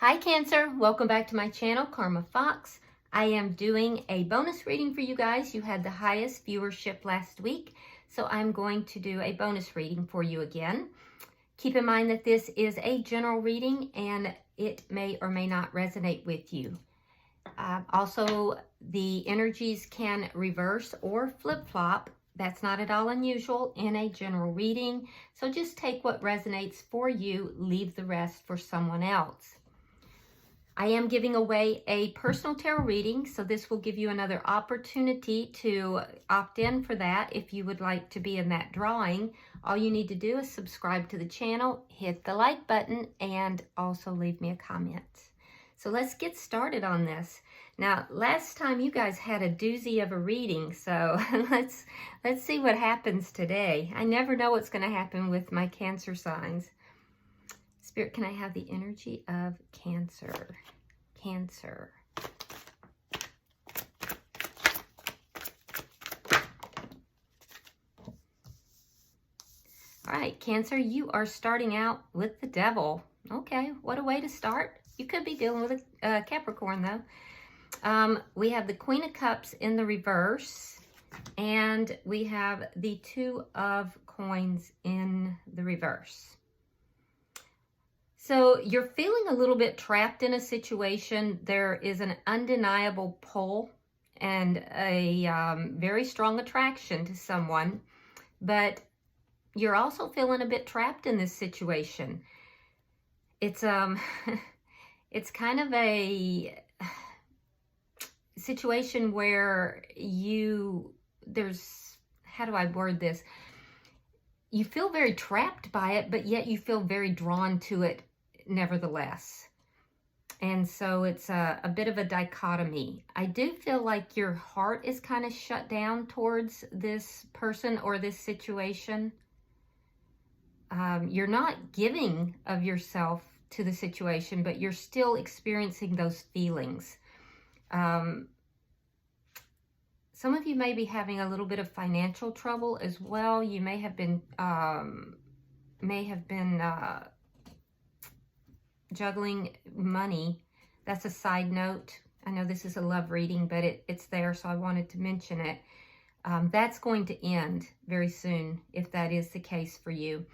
Hi Cancer, welcome back to my channel, Karma Fox. I am doing a bonus reading for you guys. You had the highest viewership last week, so I'm going to do a bonus reading for you again. Keep in mind that this is a general reading and it may or may not resonate with you. Also, the energies can reverse or flip-flop. That's not at all unusual in a general reading. So just take what resonates for you, leave the rest for someone else. I am giving away a personal tarot reading, so this will give you another opportunity to opt in for that if you would like to be in that drawing. All you need to do is subscribe to the channel, hit the like button, and also leave me a comment. So let's get started on this. Now, last time you guys had a doozy of a reading, so let's see what happens today. I never know what's going to happen with my Cancer signs. Spirit, can I have the energy of Cancer? Cancer. All right, Cancer, you are starting out with the Devil. Okay, what a way to start. You could be dealing with a Capricorn, though. We have the Queen of Cups in the reverse, and we have the Two of Coins in the reverse. So you're feeling a little bit trapped in a situation. There is an undeniable pull and a very strong attraction to someone, but you're also feeling a bit trapped in this situation. It's it's kind of a situation where how do I word this? You feel very trapped by it, but yet you feel very drawn to it nevertheless. And so it's a bit of a dichotomy. I do feel like your heart is kind of shut down towards this person or this situation. You're not giving of yourself to the situation, but you're still experiencing those feelings. Some of you may be having a little bit of financial trouble as well. You may have been juggling money. That's a side note. I know this is a love reading, but it's there, so I wanted to mention it. That's going to end very soon if that is the case for you.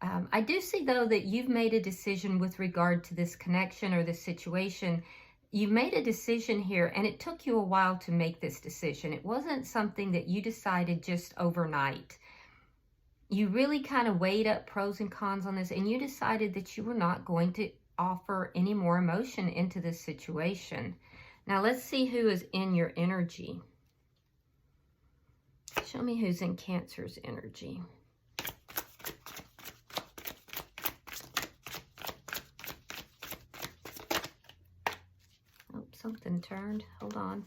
I do see, though, that you've made a decision with regard to this connection or this situation. You've made a decision here, and it took you a while to make this decision. It wasn't something that you decided just overnight. You really kind of weighed up pros and cons on this, and you decided that you were not going to offer any more emotion into this situation. Now, let's see who is in your energy. Show me who's in Cancer's energy. Oh, something turned. Hold on.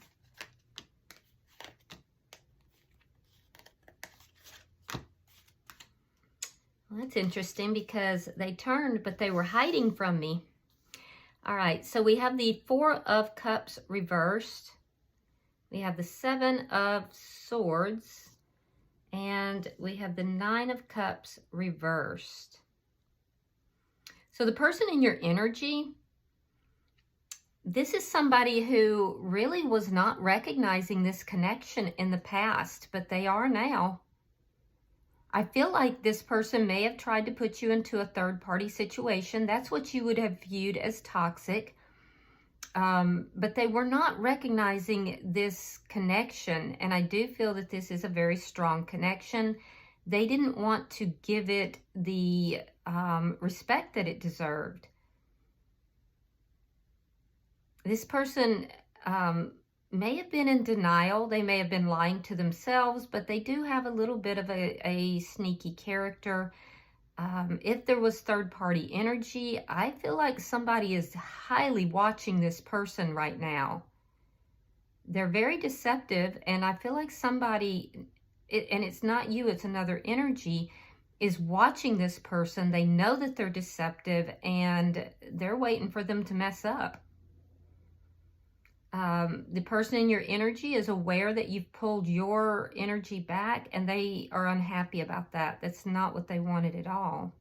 Well, that's interesting because they turned, but they were hiding from me. All right, so we have the Four of Cups reversed. We have the Seven of Swords. And we have the Nine of Cups reversed. So the person in your energy, this is somebody who really was not recognizing this connection in the past, but they are now. I feel like this person may have tried to put you into a third-party situation. That's what you would have viewed as toxic. But they were not recognizing this connection. And I do feel that this is a very strong connection. They didn't want to give it the respect that it deserved. This person may have been in denial. They may have been lying to themselves, but they do have a little bit of a sneaky character. If there was third-party energy, I feel like somebody is highly watching this person right now. They're very deceptive, and I feel like somebody, and it's not you, it's another energy, is watching this person. They know that they're deceptive, and they're waiting for them to mess up. The person in your energy is aware that you've pulled your energy back, and they are unhappy about that. That's not what they wanted at all.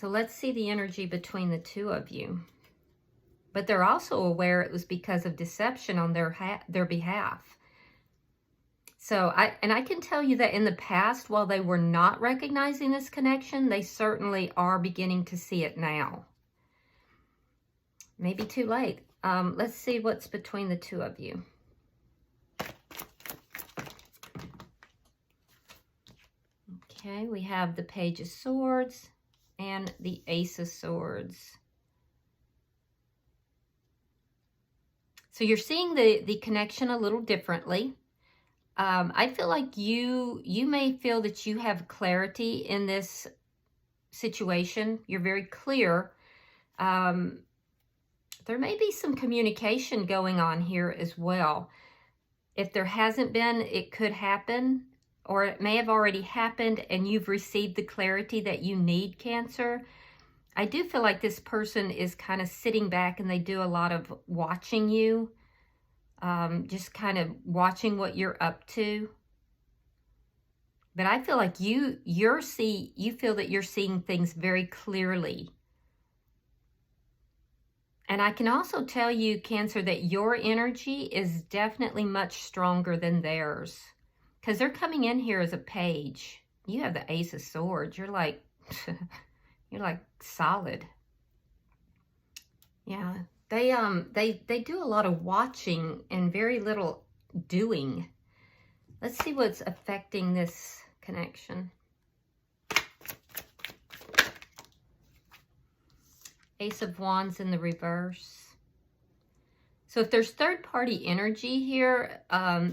So let's see the energy between the two of you. But they're also aware it was because of deception on their behalf. So I can tell you that in the past, while they were not recognizing this connection, they certainly are beginning to see it now. Maybe too late. Let's see what's between the two of you. Okay, we have the Page of Swords and the Ace of Swords. So you're seeing the connection a little differently. I feel like you may feel that you have clarity in this situation. You're very clear. There may be some communication going on here as well. If there hasn't been, it could happen, or it may have already happened and you've received the clarity that you need, Cancer. I do feel like this person is kind of sitting back and they do a lot of watching you, just kind of watching what you're up to. But I feel like you feel that you're seeing things very clearly. And I can also tell you, Cancer, that your energy is definitely much stronger than theirs. Because they're coming in here as a page. You have the Ace of Swords. You're like, you're like solid. Yeah, they do a lot of watching and very little doing. Let's see what's affecting this connection. Ace of Wands in the reverse. So if there's third-party energy here,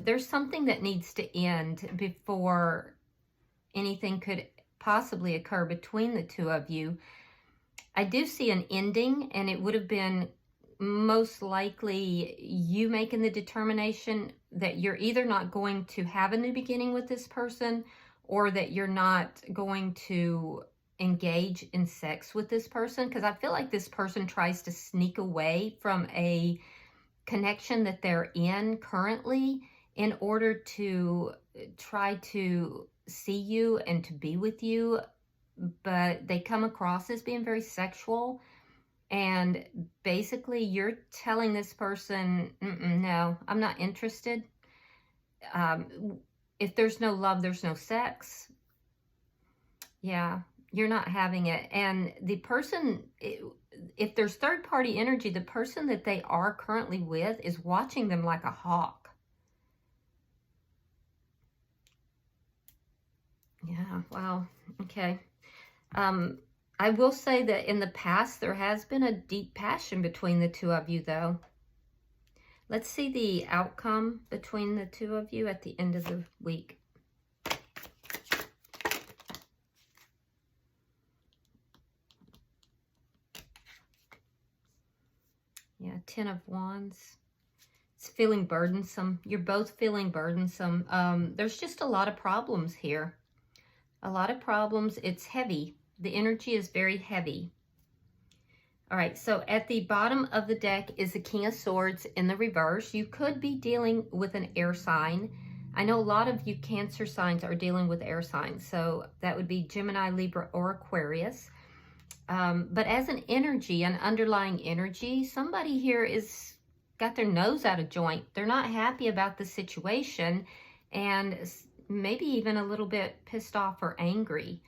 there's something that needs to end before anything could possibly occur between the two of you. I do see an ending, and it would have been most likely you making the determination that you're either not going to have a new beginning with this person, or that you're not going to engage in sex with this person. Because I feel like this person tries to sneak away from a connection that they're in currently in order to try to see you and to be with you, but they come across as being very sexual. And basically you're telling this person, no, I'm not interested. If there's no love, there's no sex. Yeah, you're not having it. And the person, if there's third-party energy, the person that they are currently with is watching them like a hawk. Yeah, wow. Okay. I will say that in the past, there has been a deep passion between the two of you, though. Let's see the outcome between the two of you at the end of the week. Yeah, Ten of Wands. It's feeling burdensome. You're both feeling burdensome. There's just a lot of problems here. A lot of problems. It's heavy. The energy is very heavy. All right, so at the bottom of the deck is the King of Swords in the reverse. You could be dealing with an air sign. I know a lot of you Cancer signs are dealing with air signs, so that would be Gemini, Libra, or Aquarius. But as an energy, an underlying energy, somebody here is got their nose out of joint. They're not happy about the situation and maybe even a little bit pissed off or angry.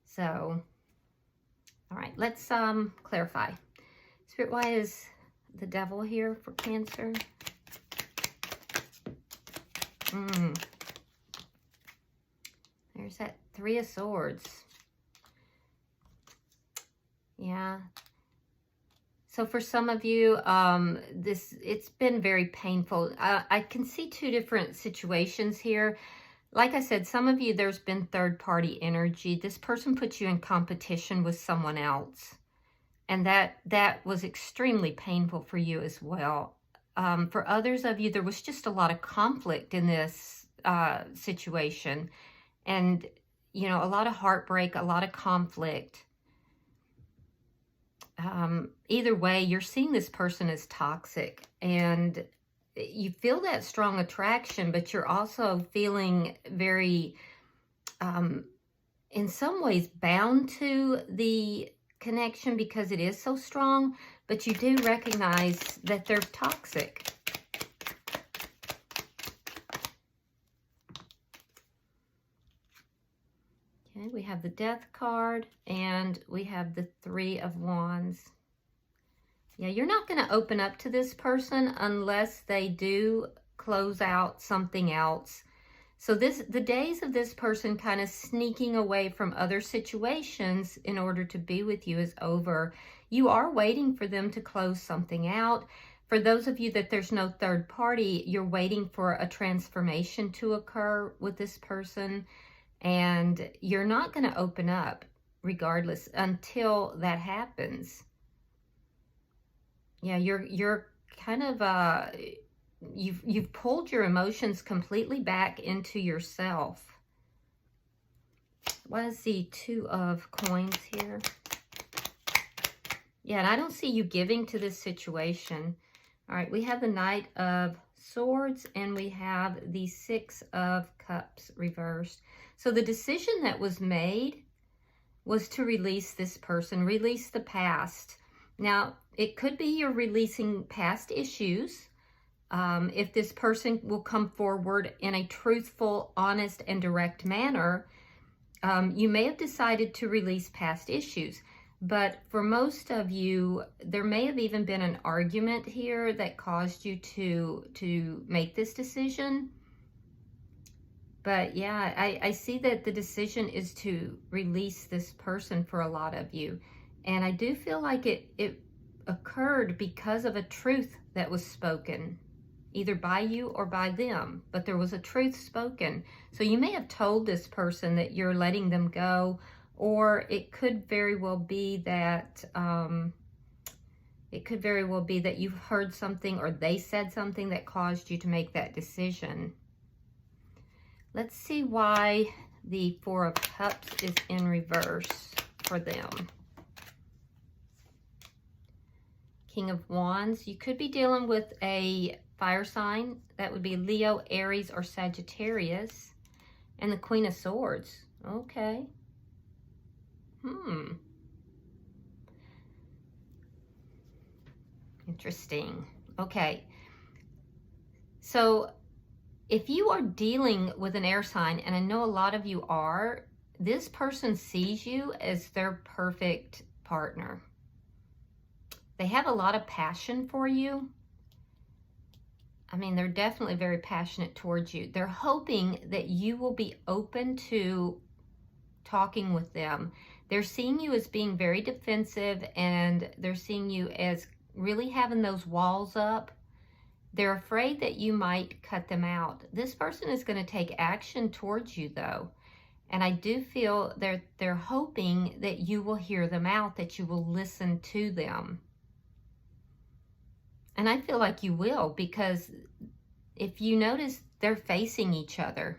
So, all right, let's clarify. Spirit, why is the Devil here for Cancer? There's that Three of Swords. Yeah. So for some of you, it's been very painful. I can see two different situations here. Like I said, some of you, there's been third-party energy. This person puts you in competition with someone else. And that was extremely painful for you as well. For others of you, there was just a lot of conflict in this situation. And, you know, a lot of heartbreak, a lot of conflict. Either way, you're seeing this person as toxic. And you feel that strong attraction, but you're also feeling very in some ways bound to the connection because it is so strong, but you do recognize that they're toxic. Okay, we have the Death card and we have the Three of Wands. Yeah, you're not going to open up to this person unless they do close out something else. So the days of this person kind of sneaking away from other situations in order to be with you is over. You are waiting for them to close something out. For those of you that there's no third party, you're waiting for a transformation to occur with this person. And you're not going to open up regardless until that happens. Yeah, you're kind of you've pulled your emotions completely back into yourself. What is the Two of Coins here? Yeah, and I don't see you giving to this situation. All right, we have the Knight of Swords and we have the Six of Cups reversed. So the decision that was made was to release this person, release the past. Now, it could be you're releasing past issues. If this person will come forward in a truthful, honest, and direct manner, you may have decided to release past issues. But for most of you, there may have even been an argument here that caused you to make this decision. But yeah, I see that the decision is to release this person for a lot of you. And I do feel like it occurred because of a truth that was spoken, either by you or by them. But there was a truth spoken. So you may have told this person that you're letting them go, or it could very well be that you've heard something or they said something that caused you to make that decision. Let's see why the Four of Cups is in reverse for them. King of Wands. You could be dealing with a fire sign. That would be Leo, Aries, or Sagittarius. And the Queen of Swords. Okay. Interesting. Okay. So if you are dealing with an air sign, and I know a lot of you are, this person sees you as their perfect partner. They have a lot of passion for you. I mean, they're definitely very passionate towards you. They're hoping that you will be open to talking with them. They're seeing you as being very defensive, and they're seeing you as really having those walls up. They're afraid that you might cut them out. This person is going to take action towards you, though. And I do feel they're hoping that you will hear them out, that you will listen to them. And I feel like you will, because if you notice, they're facing each other.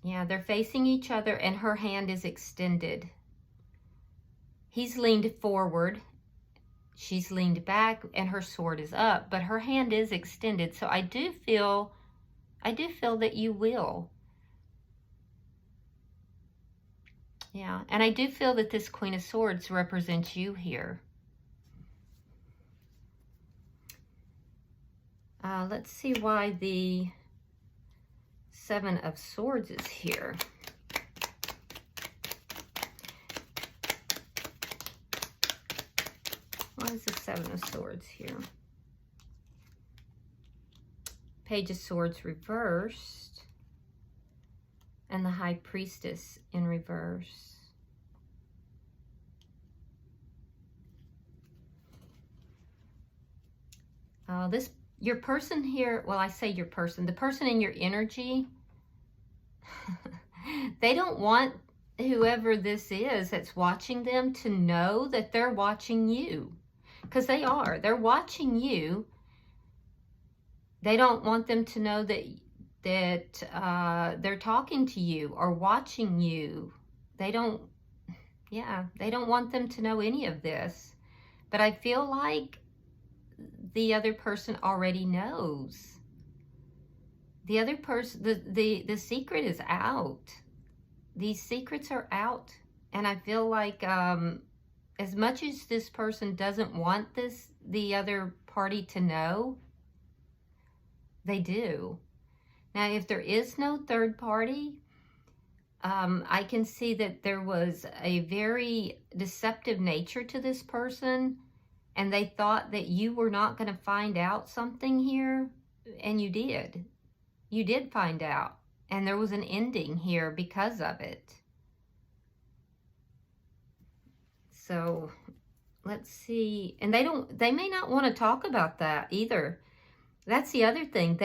Yeah, they're facing each other, and her hand is extended. He's leaned forward. She's leaned back, and her sword is up, but her hand is extended. So I do feel that you will. Yeah, and I do feel that this Queen of Swords represents you here. Let's see why the Seven of Swords is here. Why is the Seven of Swords here? Page of Swords reversed. And the High Priestess in reverse. Your person here, well, I say your person, the person in your energy, they don't want whoever this is that's watching them to know that they're watching you. Because they are. They're watching you. They don't want them to know that they're talking to you or watching you. They don't want them to know any of this. But I feel like the other person already knows. The other person, the secret is out. these secrets are out. And I feel like as much as this person doesn't want the other party to know, they do. Now, if there is no third party, I can see that there was a very deceptive nature to this person, and they thought that you were not going to find out something here, and you did. You did find out, and there was an ending here because of it. So let's see. And they may not want to talk about that either. That's the other thing.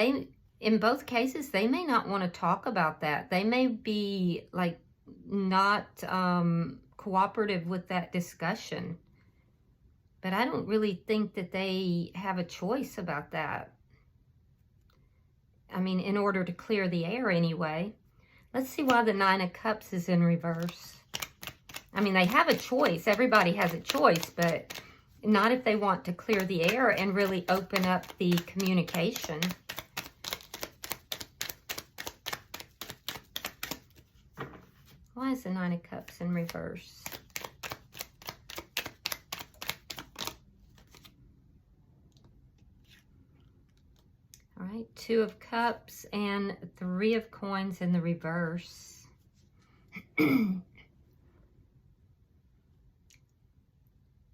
In both cases, they may not want to talk about that. They may be like not cooperative with that discussion. But I don't really think that they have a choice about that. I mean, in order to clear the air anyway. Let's see why the Nine of Cups is in reverse. I mean, they have a choice. Everybody has a choice, but not if they want to clear the air and really open up the communication. Why is the Nine of Cups in reverse? All right, Two of Cups and Three of Coins in the reverse.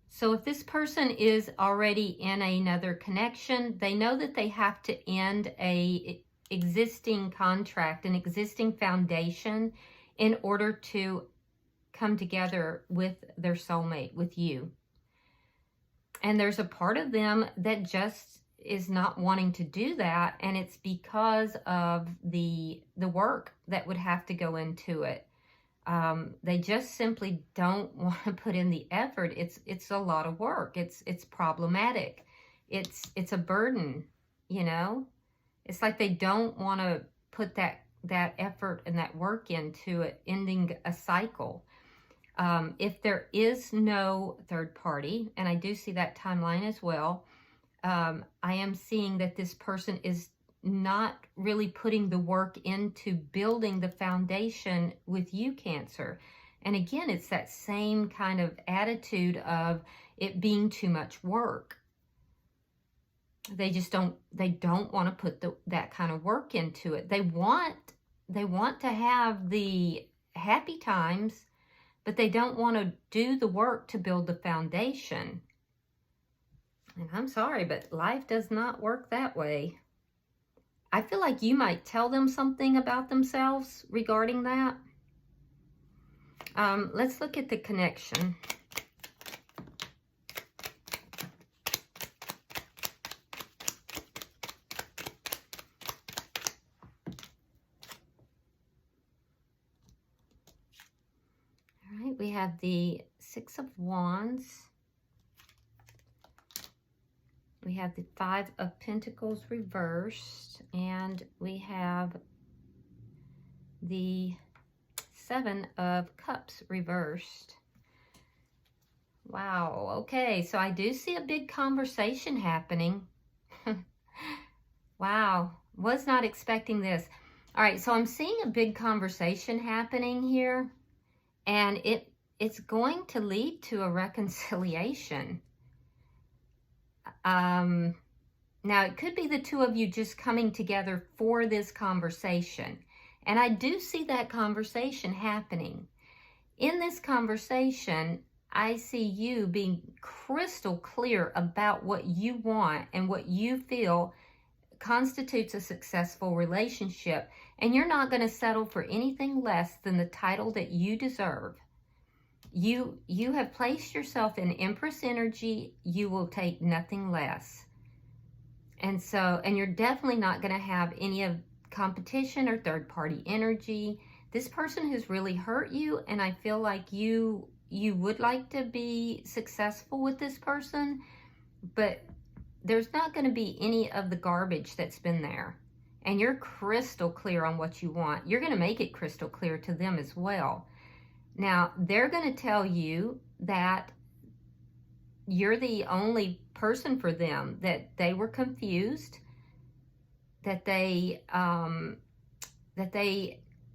So if this person is already in another connection, they know that they have to end a existing contract, an existing foundation, in order to come together with their soulmate, with you. And there's a part of them that just is not wanting to do that, and it's because of the work that would have to go into it. They just simply don't want to put in the effort. It's a lot of work. It's problematic. It's a burden, you know. It's like they don't want to put that effort and that work into it, ending a cycle. If there is no third party, and I do see that timeline as well, I am seeing that this person is not really putting the work into building the foundation with you, Cancer. And again, it's that same kind of attitude of it being too much work. They just don't want to put that kind of work into it. They want to have the happy times, but they don't want to do the work to build the foundation. And I'm sorry, but life does not work that way. I feel like you might tell them something about themselves regarding that. Let's look at the connection. All right, we have the Six of Wands. We have the Five of Pentacles reversed, and we have the Seven of Cups reversed. Wow, okay, so I do see a big conversation happening. Wow, was not expecting this. All right, so I'm seeing a big conversation happening here, and it's going to lead to a reconciliation. Now, it could be the two of you just coming together for this conversation. And I do see that conversation happening. In this conversation, I see you being crystal clear about what you want and what you feel constitutes a successful relationship. And you're not going to settle for anything less than the title that you deserve. You have placed yourself in Empress energy. You will take nothing less. And you're definitely not going to have any of competition or third party energy. This person has really hurt you, and I feel like you would like to be successful with this person, but there's not going to be any of the garbage that's been there. And you're crystal clear on what you want. You're going to make it crystal clear to them as well. Now, they're going to tell you that you're the only person for them, that they were confused, that they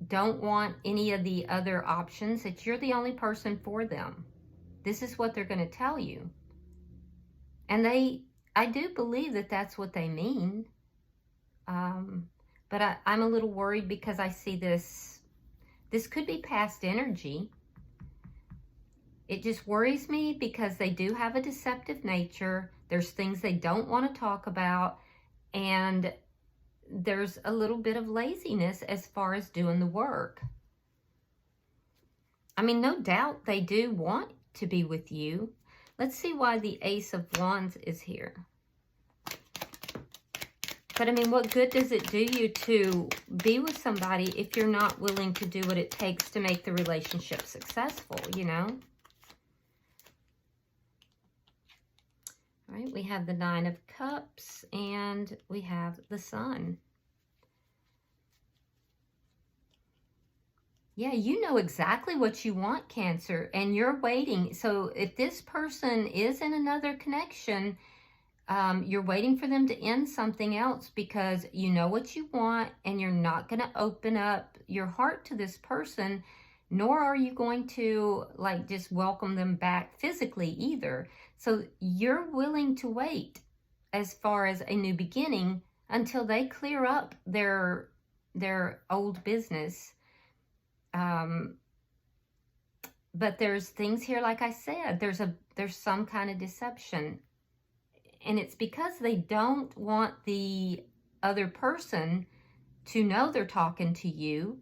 don't want any of the other options, that you're the only person for them. This is what they're going to tell you. And I do believe that that's what they mean. But I'm a little worried because I see this could be past energy. It just worries me because they do have a deceptive nature. There's things they don't want to talk about. And there's a little bit of laziness as far as doing the work. I mean, no doubt they do want to be with you. Let's see why the Ace of Wands is here. But I mean, what good does it do you to be with somebody if you're not willing to do what it takes to make the relationship successful, you know? All right, we have the Nine of Cups and we have the Sun. Yeah, you know exactly what you want, Cancer, and you're waiting. So if this person is in another connection, you're waiting for them to end something else because you know what you want and you're not going to open up your heart to this person, nor are you going to like just welcome them back physically either. So you're willing to wait as far as a new beginning until they clear up their old business. But there's things here, like I said, there's some kind of deception. And it's because they don't want the other person to know they're talking to you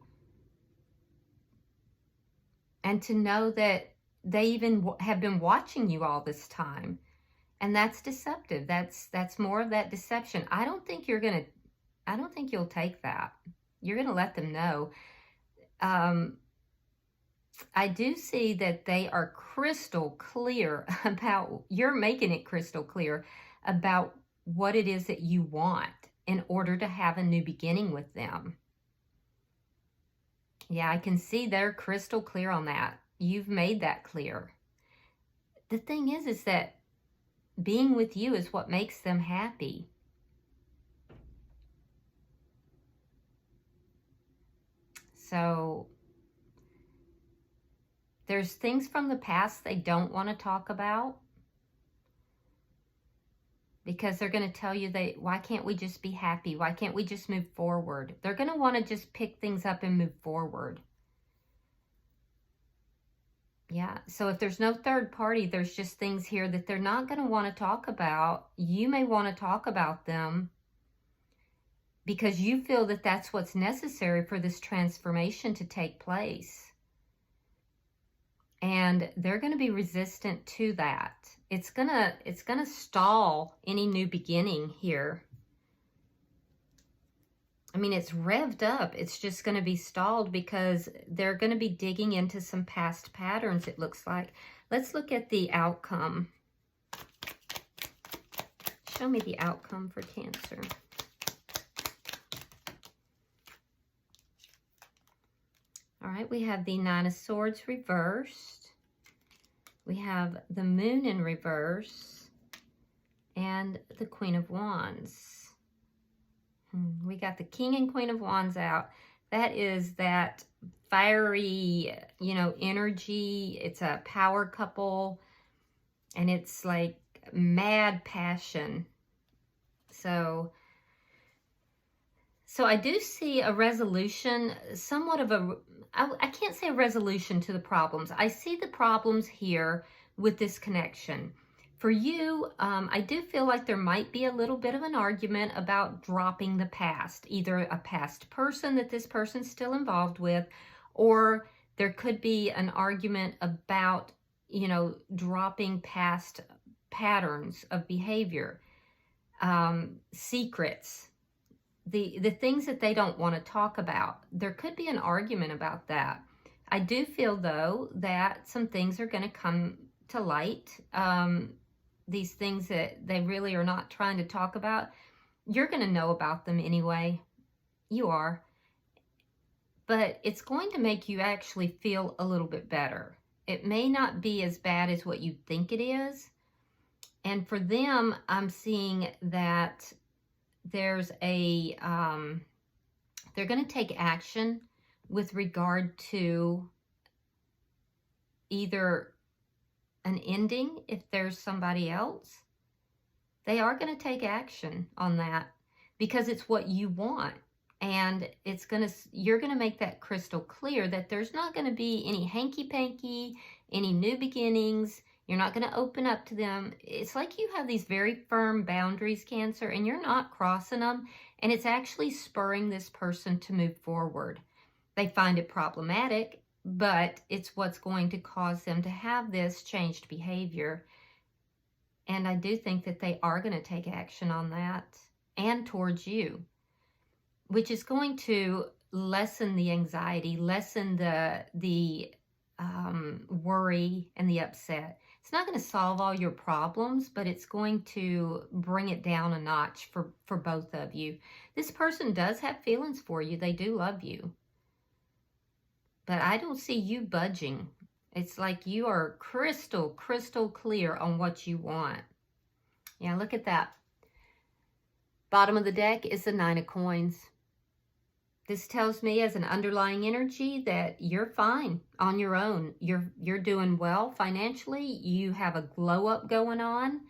and to know that they even have been watching you all this time. And that's deceptive. That's more of that deception. I don't think you'll take that. You're going to let them know. I do see that they are crystal clear about, you're making it crystal clear about what it is that you want in order to have a new beginning with them. Yeah, I can see they're crystal clear on that. You've made that clear. The thing is that being with you is what makes them happy. So there's things from the past they don't want to talk about because they're going to tell you why can't we just be happy? Why can't we just move forward? They're going to want to just pick things up and move forward. Yeah, so if there's no third party, there's just things here that they're not going to want to talk about. You may want to talk about them because you feel that that's what's necessary for this transformation to take place. And they're going to be resistant to that. It's gonna stall any new beginning here. I mean, it's revved up. It's just going to be stalled because they're going to be digging into some past patterns, it looks like. Let's look at the outcome. Show me the outcome for Cancer. All right, we have the Nine of Swords reversed. We have the Moon in reverse and the Queen of Wands. We got the King and Queen of Wands out. That is that fiery, energy. It's a power couple and it's like mad passion. So I do see a resolution, somewhat of a, I can't say a resolution to the problems. I see the problems here with this connection. For you, I do feel like there might be a little bit of an argument about dropping the past, either a past person that this person's still involved with, or there could be an argument about, dropping past patterns of behavior, secrets, the things that they don't want to talk about. There could be an argument about that. I do feel, though, that some things are going to come to light. These things that they really are not trying to talk about, you're going to know about them anyway. You are. But it's going to make you actually feel a little bit better. It may not be as bad as what you think it is. And for them, I'm seeing that there's a, they're going to take action with regard to either an ending if there's somebody else. They are going to take action on that because it's what you want. And you're going to make that crystal clear that there's not going to be any hanky-panky, any new beginnings. You're not going to open up to them. It's like you have these very firm boundaries, Cancer, and you're not crossing them. And it's actually spurring this person to move forward. They find it problematic, but it's what's going to cause them to have this changed behavior. And I do think that they are going to take action on that and towards you, which is going to lessen the anxiety, lessen the worry and the upset. It's not going to solve all your problems, but it's going to bring it down a notch for both of you. This person does have feelings for you. They do love you. But I don't see you budging. It's like you are crystal clear on what you want. Yeah, look at that. Bottom of the deck is the Nine of Coins. This tells me as an underlying energy that you're fine on your own. You're doing well financially. You have a glow up going on.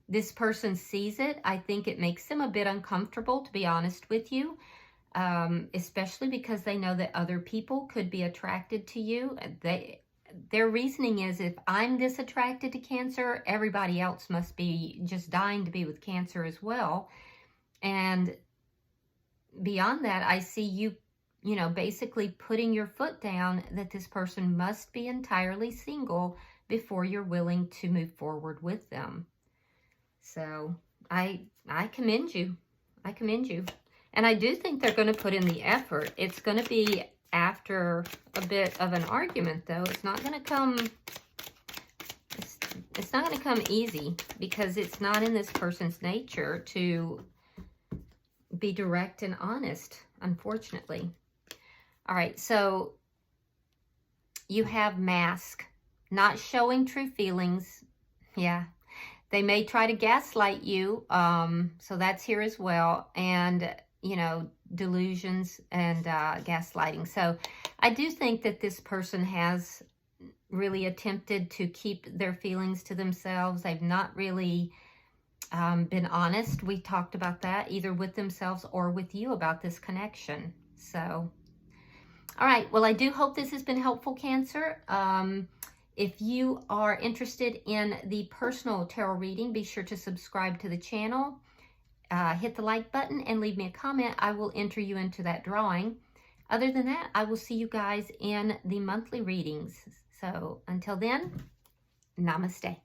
This person sees it. I think it makes them a bit uncomfortable, to be honest with you. Especially because they know that other people could be attracted to you. Their reasoning is, if I'm this attracted to Cancer, everybody else must be just dying to be with Cancer as well. And beyond that, I see you, basically putting your foot down that this person must be entirely single before you're willing to move forward with them. So I commend you. I commend you. And I do think they're going to put in the effort. It's going to be after a bit of an argument, though. It's not going to come, it's not going to come easy, because it's not in this person's nature to be direct and honest, unfortunately. All right, so you have mask, not showing true feelings. Yeah, they may try to gaslight you, so that's here as well. And delusions and gaslighting. So I do think that this person has really attempted to keep their feelings to themselves. They've not really been honest. We talked about that, either with themselves or with you about this connection. So, all right. Well, I do hope this has been helpful, Cancer. If you are interested in the personal tarot reading, be sure to subscribe to the channel. Hit the like button and leave me a comment. I will enter you into that drawing. Other than that, I will see you guys in the monthly readings. So until then, namaste.